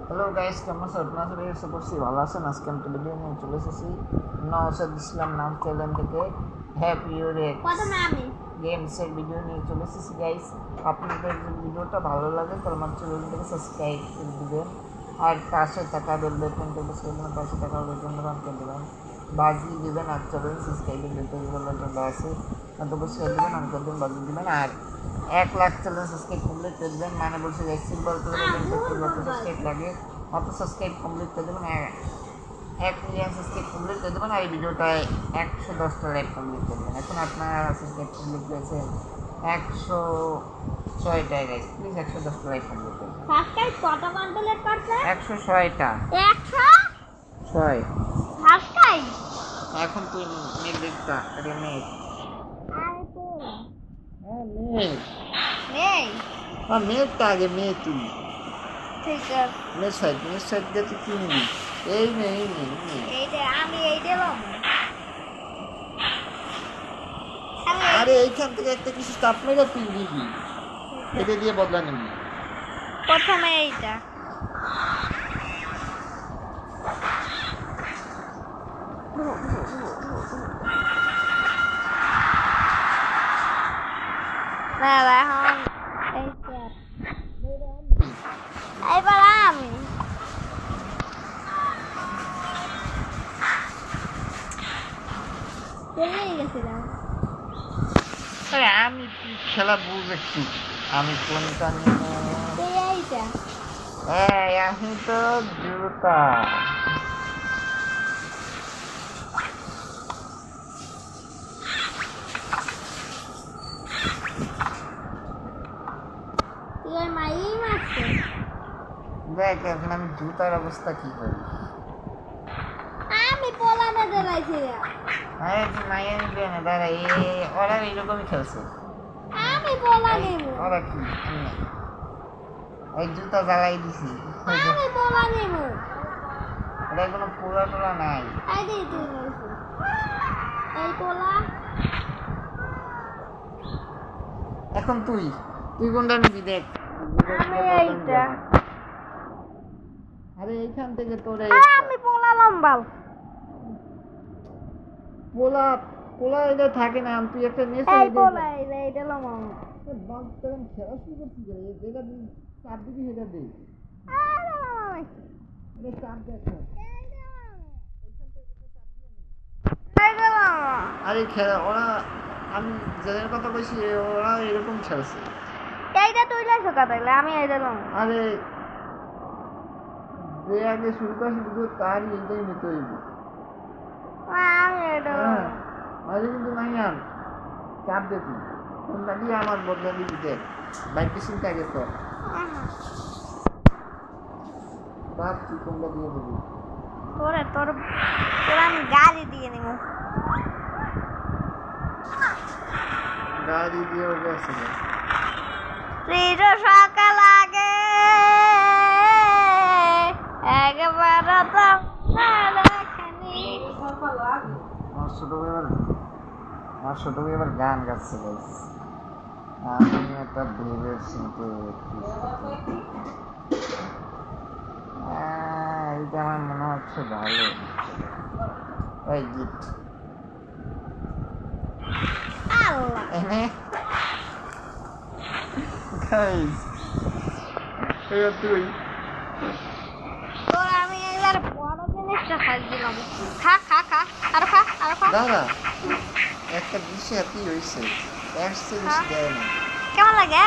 Hello guys, কেমন আছেন? আপনারা সবাই আশা করছি ভালো আছেন। আজকে আমি ভিডিও নিয়ে চলে এসেছি নওশাদ ইসলাম নাম চ্যানেল থেকে হ্যাপি ইউর গেমসের ভিডিও নিয়ে চলে এসেছি গাইস। আপনাদের যদি ভিডিওটা ভালো লাগে তাহলে আমার চ্যানেলটাকে সাবস্ক্রাইব করে দেবেন, আর পাশে টাকা বেল বাটনটা প্রেস করে দেবেন, পাশে টাকা বেল বাটনটা অন করে দেবেন, বাজি দেবেন। আর চ্যানেল সাবস্ক্রাইবের বেলটা আছে অবশ্যই দেবেন, অন করে দেবেন, বাজি দেবেন। আর 1 লাখ চ্যানেল সাবস্ক্রাইব কমপ্লিট করে দেবেন, মানে বলছে যে সিম্বল করে সাবস্ক্রাইব লাগে, অত সাবস্ক্রাইব কমপ্লিট করে দেবেন। 1 মিলিয়ন সাবস্ক্রাইব কমপ্লিট করে দেবেন, আর এই ভিডিওটায় 110টা লাইক কমপ্লিট করে দেবেন। এখন আপনারা সাবস্ক্রাইব কমপ্লিট করেছেন 106টায় গাইস, প্লিজ 110টা লাইক কমপ্লিট করে দেবেন। সাবস্ক্রাইব কত কমপ্লিট করছে? 106টা 106 সাবস্ক্রাইব। এখন তুই মিনিটটা এটা নেই, আরে তো নেই নেই, মেয়েটা আগে মেয়ে, তুই ঠিক আছে। মেয়ের সাইড দিয়ে তুই কি নিবি? এই নেই এইটা আমি এই দিলাম। আরে এইখান থেকে একটা কিছু স্টাফ মেরে তুই নিবি, এটা দিয়ে বদলা নিবি। প্রথমে এইটা না এখন এইটা এবার আমি চলে গেছিলাম। আরে আমি তুই খেলা বুঝ একটু, আমি কোনটা নিব? এইটা আমি তো জুতা। তুই মাই মারছে। দেখ এখন আমি জুতার অবস্থা কি করি। আমি পোলানে দিলাইছি। আরে তুই মাইয়া নিবি না, দাঁড়া, ওরা এইরকমই খেলছে। আমি পোলা নেব। ওরা কি এই জুতা জ্বালাই দিছি, আমি পোলা নেব। এটা কোনো পোলা টোলা নাই। এই দে তুই বলছিস এই পোলা। এখন তুই কোনটা নিবি দেখ। আমি এইটা। আরে এইখান থেকে তোর আমি পোলা লম্বাল। পোলা এটা থাকে না, তুই একটা নেশা এই পোলা এইটা লম্বা। তখন খেলা শুরু করছি, যেটা চাপ দিবি সেটা দে। এটা চাপ দেখো, আরে খেলা ওরা, আমি যাদের কথা বলছি ওরা এরকম খেলছে। এইটা তুই লাইছো কাটাইলে আমি এইটা লম। আরে যে আগে শুরু করছি তারই এইটাই নিতে হইব। আমি এইটা আরে কিন্তু মাইয়ান চাপ দেখি কোনটা দিয়ে আমার বদলা দিবি দেখ, বাইক চিন্তা আগে কর, ভাব তুই কোনটা দিয়ে দিবি। তোর আমি গাড়ি দিয়ে নিব। গাড়ি দিয়ে গেছে সকাল আগে একবার তো আমার ছোট ভাই এবার গান গাচ্ছে বলছে, আমি একটা ভেবের চিনতে এইটা আমার মনে হচ্ছে ভালো এই গিফট এনে তুই তোর আমি এবার বড় জিনিসটা খাই দিলাম। খা খা খা আরো খা আরো খা। দাদা একটা বিষয় কি হয়েছে, দেয় না। কেমন লাগে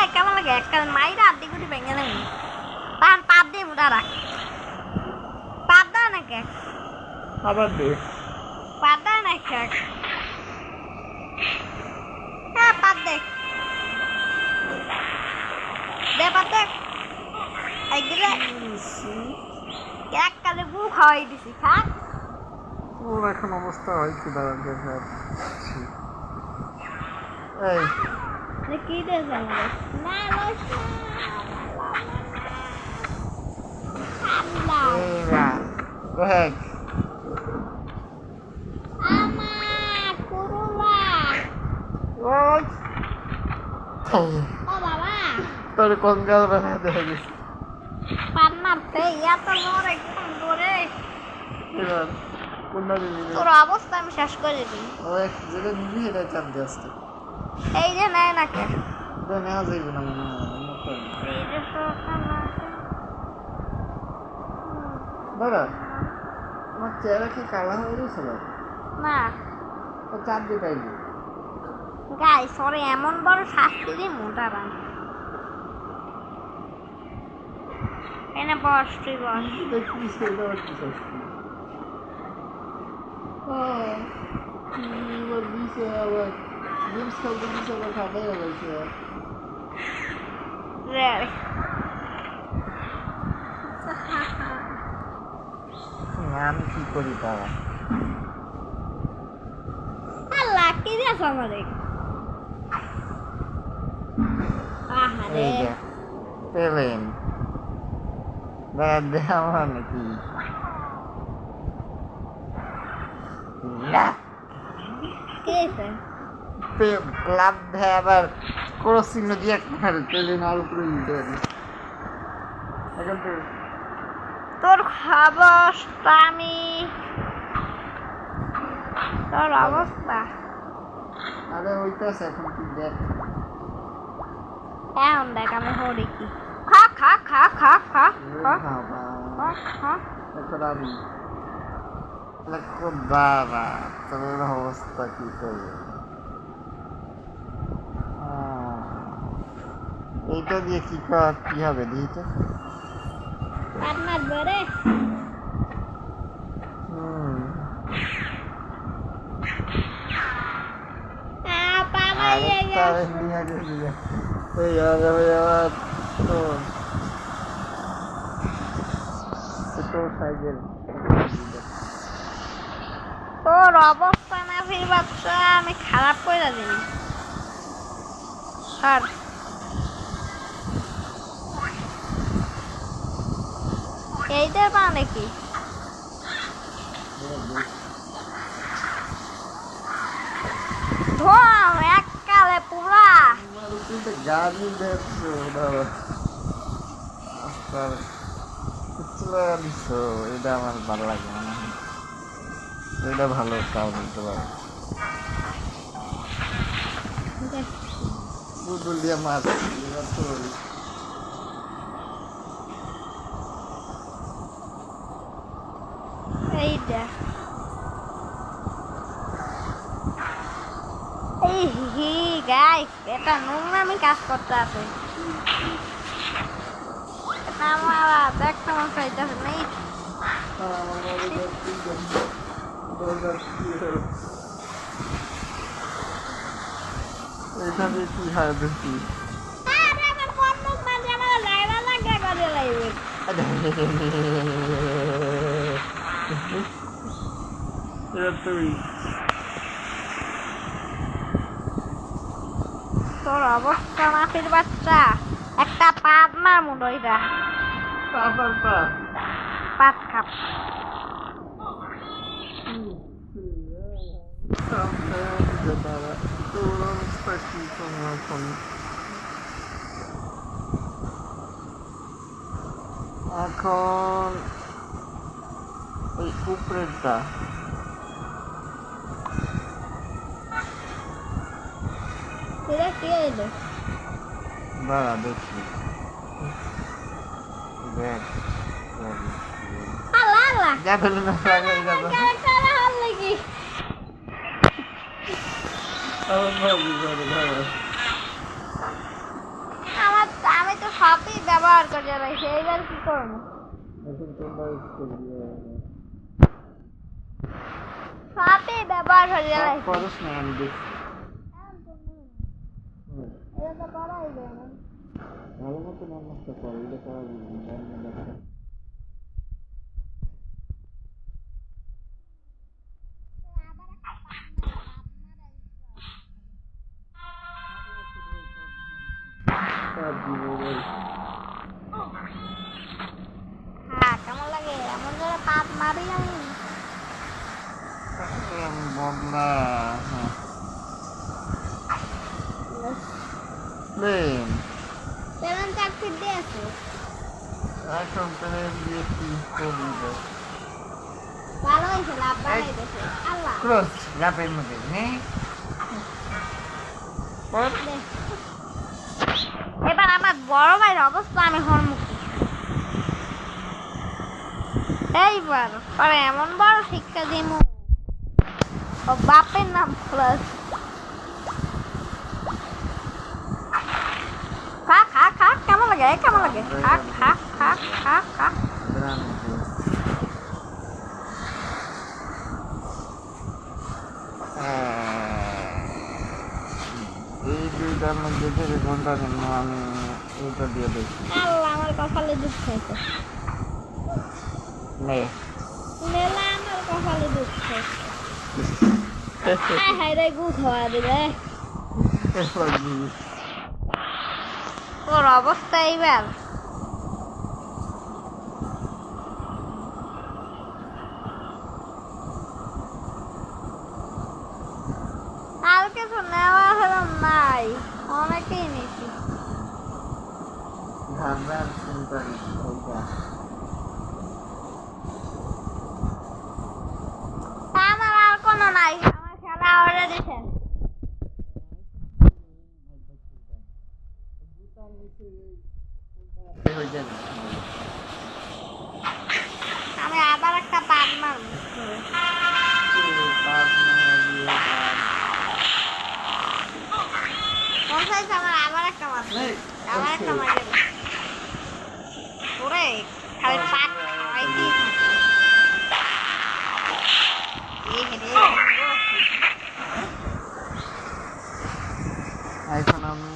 একটা মাইরা আদি গুটি ভেঙে নেব। পাত দিয়ে মুড়া রাখ, পাত দা না কে আবার দে, পাত দা না কে। হ্যাঁ পাত দে পাত দে। একদিলে এক কালে গু খাওয়াই দিছি, খা। ওর এখন অবস্থা হয়েছে দাদা দেখে এই কি দেশ আমাদের না দেখ আমার কুরুলা। ও বাবা তোর কোন গাল বানায় দেখা গেছে পান্না মারতে এত জোর একদম জোরে এবার কোনটা দিবি তোর অবস্থা আমি শেষ করে দিই ও এক যেটা নিবি এটা চাপ দিয়ে আসতে এই যে নেয় না কে এটা নেওয়া যাইবে না মনে হয় মোটা এই যে সকালে দাদা তোমার চেহারা কি কালা হয়ে গেছিল না ও চাপ দিয়ে তাইলে গাই সরি এমন বড় শাস্তি দিয়ে মোটা রান এনে বস তুই বস দেখি সেটা হচ্ছে শাস্তি এবার দিছে আবার গেমস খেলতে দিছে আবার খাতাই গেছে রে আমি কি করি তারা আল্লাহ কি দিয়েছ আমারে আহারে এই যে পেলেন দেওয়া নাকি না কি হয়েছে লাভ দেয় আবার ক্রস চিহ্ন দিয়ে পেলেন অল্প দেন এখন তো তোর অবস্থা আমি তোর অবস্থা আরে ওইটাছে এখন কি দেখ এখন দেখ আমি হরি কি খা খা খা খা খা খা খা খা এখন আমি বাবা তোর অবস্থা কি করবে এইটা দিয়ে কি কি হবে দিতে আপনার বরে তোর অবস্থা না ফির বাচ্চা আমি খারাপ করে দিই স্যার এইটা মানে কি ধোঁয়া এককালে পুরা গাড়ি দেখছো এটা আমার ভালো লাগে মনে হয় এটা ভালো তাও বলতে পারো বুদুল দিয়ে মাছ এইটা এই হি গাইস এটা নোংরামি কাজ করতে আছে এটা আমার দেখতে মন চাইতেছে নেই এটা দিয়ে কি হয় দেখি আমার কোন মুখ মাঝে আমার লাইভা লাগা করে লাইবে তুই তোর অবস্থা মাফির বাচ্চা একটা পাত মার মুন্ড ওইটা পাত খাপ এখন এই উপরেরটা এটা কি হইলো দাঁড়া দেখছি দেখ আল্লাহ আল্লাহ যা ফেলে না ক্যারেক্টার হল লাগি আমার আমি তো সবই ব্যবহার করে রাখি এইবার কি করবো সবই ব্যবহার করে রাখি করস না আমি দেখছি এটা তো করাই যায় না ভালো মতো নষ্ট করো এটা করা যাবে হ্যাঁ কেমন লাগে এমন করে পাত মারি আমি বদলা প্লেন পেমেন্ট চাকরি দিয়েছে এখন প্লেন দিয়ে কি করবি? ভালো হয়েছে, লাভ বানাইতেছে আল্লাহ। ক্রস লাভের মধ্যে নেই। এবার আমার বড় ভাইয়ের অবস্থা আমি হরমুখী। এইবার পরে এমন বড় শিক্ষা দিমু, ও বাপের নাম প্লাস। খা খা খা, কেমন লাগে কেমন লাগে? খা খা খা খা খা। এই দুইটার মধ্যে থেকে কোনটা নিম্ন আমি এইটা দিয়ে দেখি। আল্লাহ আমার কপালে দুঃখ হয়েছে। নে মেলা আমার কপালে দুঃখ হয়েছে। হায় রে গু খাওয়া দিবে তোর অবস্থা এইবার। আর কিছু নেওয়া হলো নাই, অনেকেই নিয়েছি। ঘাবড়ার চিন্তা নেই, আমার আর কোনো নাই, আমার খেলা অলরেডি শেষ। আমি আবার একটা পান মারব। আমার আবার একটা মারব, আবার একটা মারব। ওরে খালি পাট খাইতেই থাকে। এখন আমি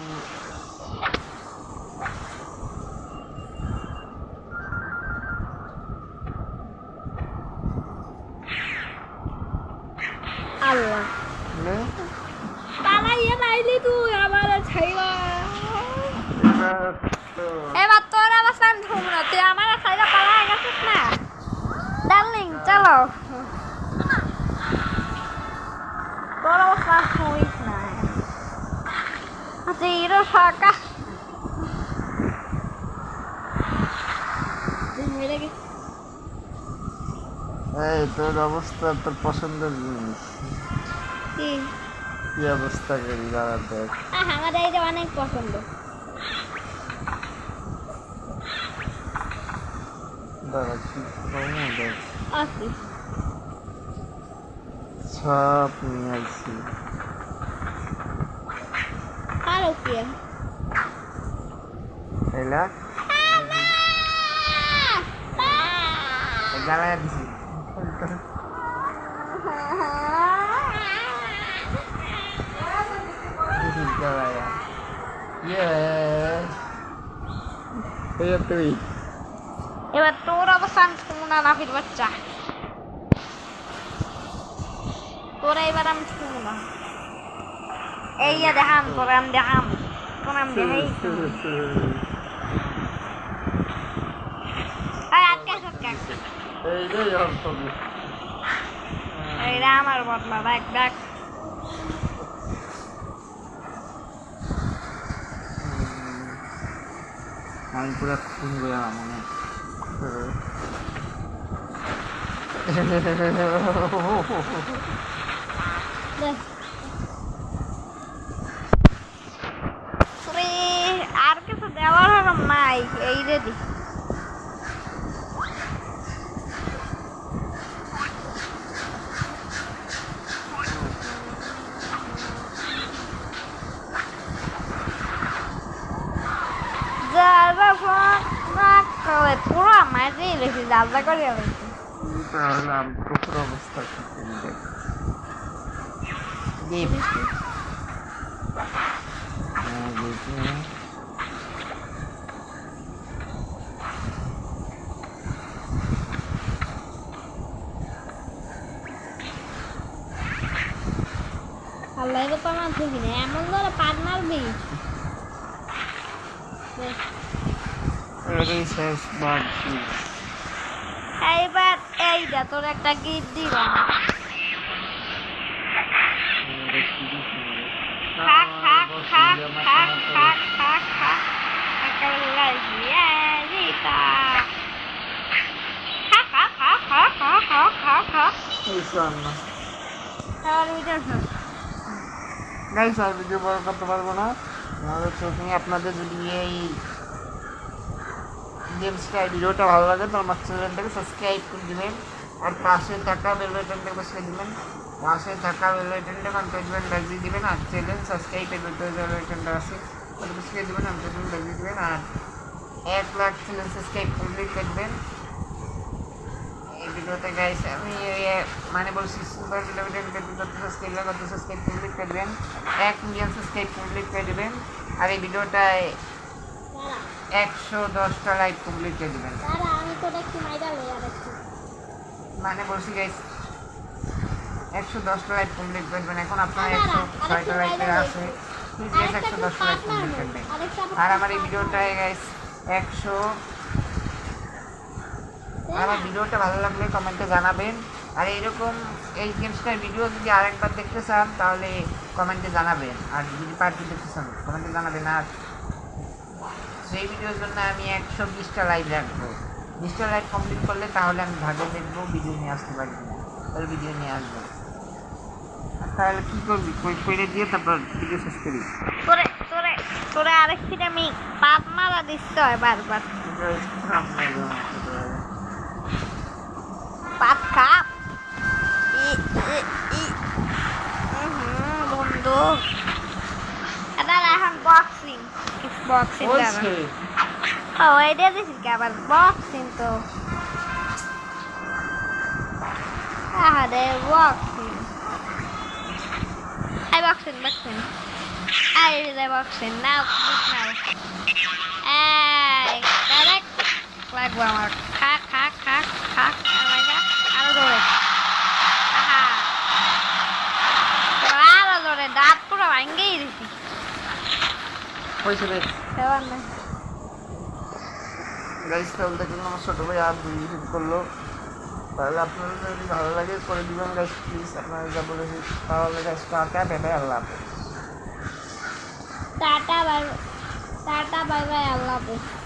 আল্লাহ পালাইয়া নাইলি তুই আমার ছাইরা। এবার তোর অবস্থা আমি ধুম না, তুই আমার ছাইরা পালাই গেছিস না। ডার্লিং চলো, তোর অবস্থা হইস না। আচ্ছা হিরো সরকার এই তোর অবস্থা তোর পছন্দের জিনিস কি কি অবস্থা করি দাঁড়া দেখ। আমার এইটা অনেক পছন্দ। দাঁড়া কি কমও দেখ আছি সব নিয়ে আসছি। আরো কি এলা গালায় দিছি গালায় তুই এবার তোর অবস্থান শুনা নাফির বাচ্চা, তোরা এবার আমি শুনবো না। এই দেখাম তোর আমি দেখাম, তোর আমি দেখাই আটকে সটকে এইটাই অর্থ এইটা আমার বদলা। দেখ দেখ আমি পুরা খুন গেলাম মনে আর কিছু দেওয়ার হরম নাই, এই রেডি। পুরো মাঝে রেখে যাত্রা করে তাহলে আমি কুকুর অবস্থা আল্লাহ তো আমার খুবই না এমন ধরে পাট মারবি। এইবার এইটা তোর একটা গিফট দিলাম। খা খা খা খা খা খা খা জিতা খা খা খা খা খা খা খা খা এই শোনো আর ভিডিও গাইস আর ভিডিও বড় করতে পারবো না আমাদের চোখে আপনাদের যদি এই গেমসটা ভিডিওটা ভালো লাগে তো আমার চ্যানেলটাকে সাবস্ক্রাইব করে দিবেন আর পাশে থাকা বেল বাটনটা বসিয়ে দিবেন পাশে থাকা বেল বাটনটা কন্ট্যাক্ট বাজিয়ে দিবেন আর চ্যানেল সাবস্ক্রাইবের বেল বাটনটা আছে ওটা বসিয়ে দিবেন আর চ্যানেল বাজিয়ে দিবেন আর 1 লাখ চ্যানেল সাবস্ক্রাইব কমপ্লিট করবেন এই ভিডিওতে গাইস আমি মানে বলছি সুপার ভিডিওটা সাবস্ক্রাইব কমপ্লিট করবেন 1 মিলিয়ন সাবস্ক্রাইব কমপ্লিট করে দিবেন আর এই ভিডিওটায় 110টা লাইক কমপ্লিট করে দিবেন আমি তো দেখছি মাইরা লই আর একটু মানে বলছি গাইস 110টা লাইক কমপ্লিট করবেন এখন আপনার 106টা লাইক আছে প্লিজ গাইস 110টা লাইক কমপ্লিট করবেন আর আমার এই ভিডিওটায় গাইস 100 আমার ভিডিওটা ভালো লাগলে কমেন্টে জানাবেন আর এরকম এই গেমসটার ভিডিও যদি আরেকবার দেখতে চান তাহলে কমেন্টে জানাবেন আর যদি পার্ট দেখতে চান কমেন্টে জানাবেন আর সেই ভিডিওর জন্য আমি 120টা লাইক রাখবো 20টা লাইক কমপ্লিট করলে তাহলে আমি ভাগে দেখবো ভিডিও নিয়ে আসতে পারি না তাহলে ভিডিও নিয়ে আসবো তাহলে কী করবি কইরে দিয়ে তারপর ভিডিও শেষ করি তোরে তোরে তোরে আরেকটি আমি পাপ মারা দিচ্ছ বারবার পাপ খাপ বন্ধু এটা এখন বক্সিং বক্সিং ও এটা দিছিস কি আবার বক্সিং তো আরে boxing I boxing. I really boxing now. Hey, correct. Like one. Hack. I'll do it. Aha. I'll do it. That pura angry. হয়েছে রে Seven. গাইস তাহলে দেখুন আমার ছোটো ভাই আর ভিডিও করলো তাহলে আপনাদের যদি ভালো লাগে করে দিবেন গাইস প্লিজ আপনারা যা বলেছি তাহলে গাইস টাটা বাই আল্লাহ হাফেজ Tata bye bye Allah.